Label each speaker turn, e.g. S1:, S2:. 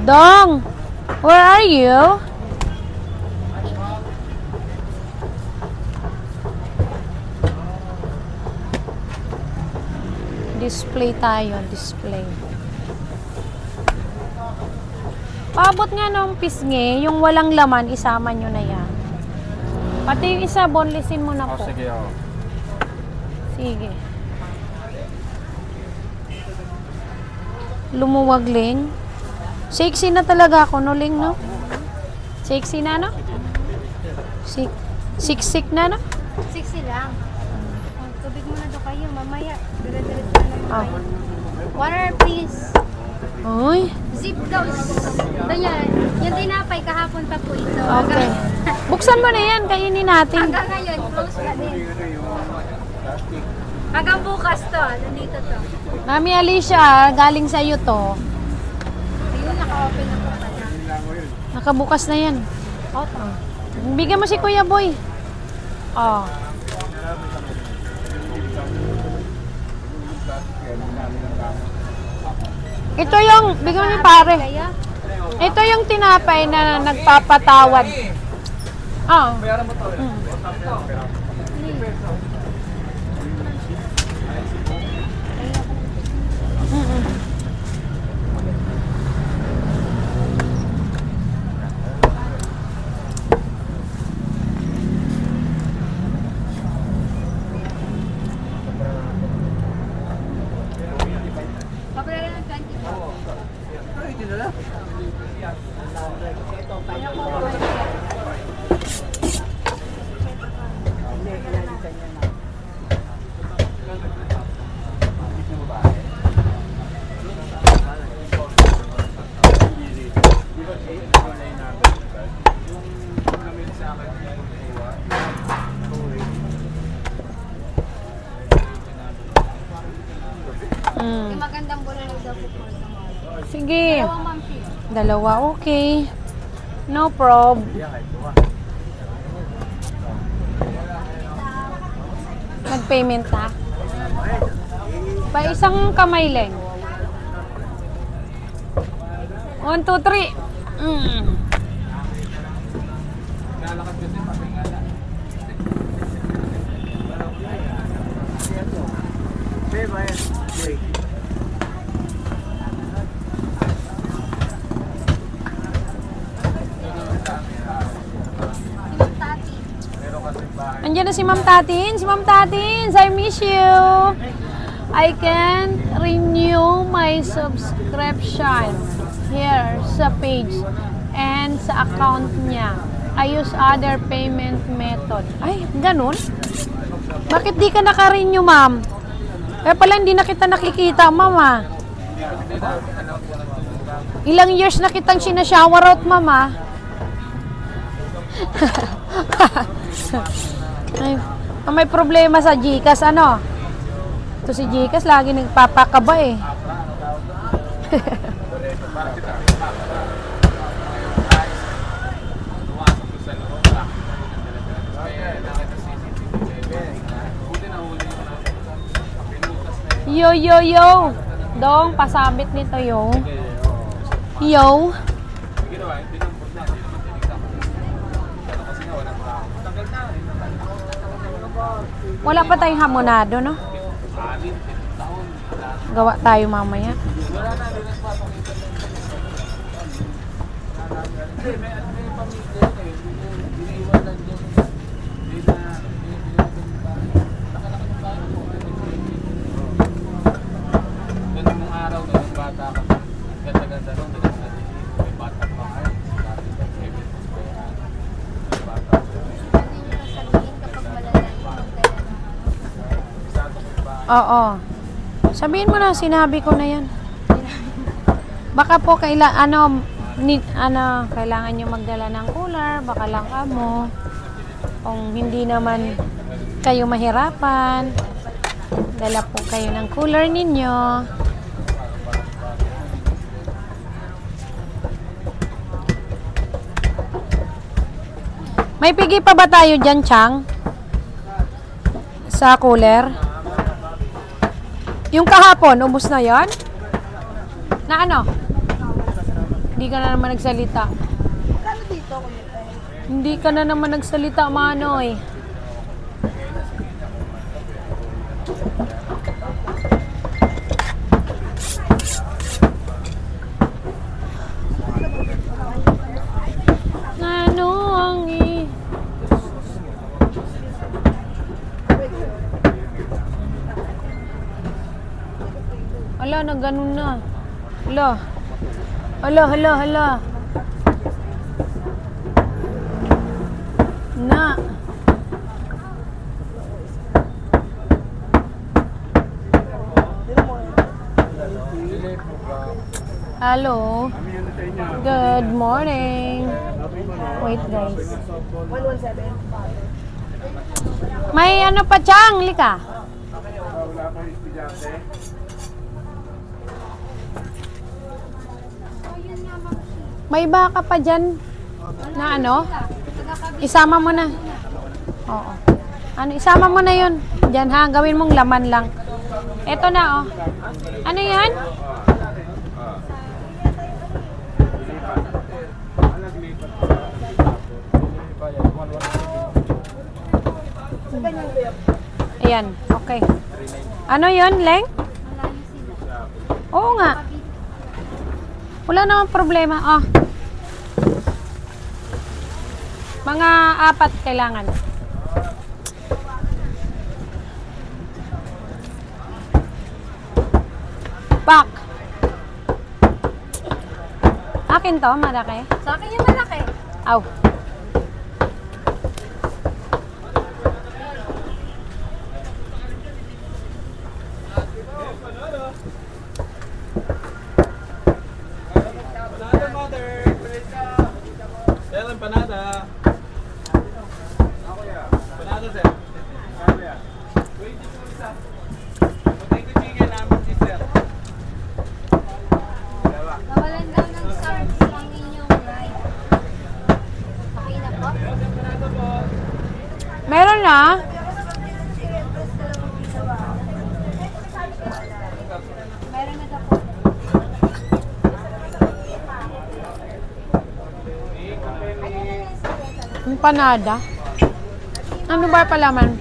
S1: Dong, where are you? Display tayo, display. Paabot nga ng pisngi, yung walang laman, isama nyo na yan. Pati yung isa, bonelessin mo na po.
S2: Sige,
S1: Sige. Lumuwag, Ling. Sexy na talaga ako, no, Ling, no? Sexy na, no? Siksik na, no?
S3: Sexy lang. Tubig muna doon kayo, mamaya. Dire-diretso na lang kayo. Water, please.
S1: Uy.
S3: Zip daw. Ganyan. Yung tinapay, kahapon pa po ito.
S1: Okay. Buksan mo na yan, kainin natin.
S3: Hanggang ngayon, close pa din. Hanggang bukas to, nandito to.
S1: Mami Alicia, galing sa'yo to.
S3: Ayun, naka-open na po pala.
S1: Nakabukas na yan.
S3: Opo.
S1: Bigyan mo si Kuya Boy. Oh. Ito yung, bigyan mo ni pare. Ito yung tinapay na nagpapatawad. Oh.
S3: Yung magandang bulalo daw po po.
S1: Sige.
S3: Dalawang mampi.
S1: Dalawa, okay. No prob. Nag-payment ha? Pa isang kamay lang. 1, 2, 3. Andiyan na si Ma'am Tatins. Si Ma'am Tatins, I miss you. I can renew my subscription here sa page and sa account niya. I use other payment method. Ay, ganun? Bakit di ka naka-renew, ma'am? Kaya pala hindi na kita nakikita, mama. Ilang years na kitang sinashower out, mama. Ay, may problema sa GCash, ano? Ito si GCash, lagi nagpapakaba eh. Yo, yo, yo! Dong, pasabit nito, yo. Yo. Wala pa tayong hamonado, no? Gawa tayo mamaya. Oo. Sabihin mo na, sinabi ko na yan. Baka po kailangan nyo magdala ng cooler, baka lang kamo. Kung hindi naman kayo mahirapan, dala po kayo ng cooler ninyo. May pigi pa ba tayo dyan, Chang? Sa cooler? Yung kahapon, ubos na yon? Na ano? Hindi ka na naman nagsalita.
S3: Kano dito, kuya?
S1: Hindi ka na naman nagsalita, Manoy. Ano ang Ala, na ganun na. Ala. Ala, hala, hala. Na. Hello. Good morning. Wait, guys. 117. May ano pa, Chang? Lika. May baka pa dyan na ano? Isama mo na. Oo. Ano, isama mo na yun. Dyan ha, gawin mong laman lang. Eto na oh. Ano yan? Ayan, okay. Ano yun, Leng? Oo nga. Wala namang problema. Oh. Mga 4 kailangan. Pak. Akin to, malaki.
S3: Sa akin yung malaki.
S1: Aw.
S2: Empanada. Empanada, sir. Wait, isa. Potato chicken namin, sister.
S3: Nawalan daw ng sarms ang inyong ride. Okay na po?
S1: Meron na.
S3: Meron na daw po.
S1: Empanada. Ano ba palaman?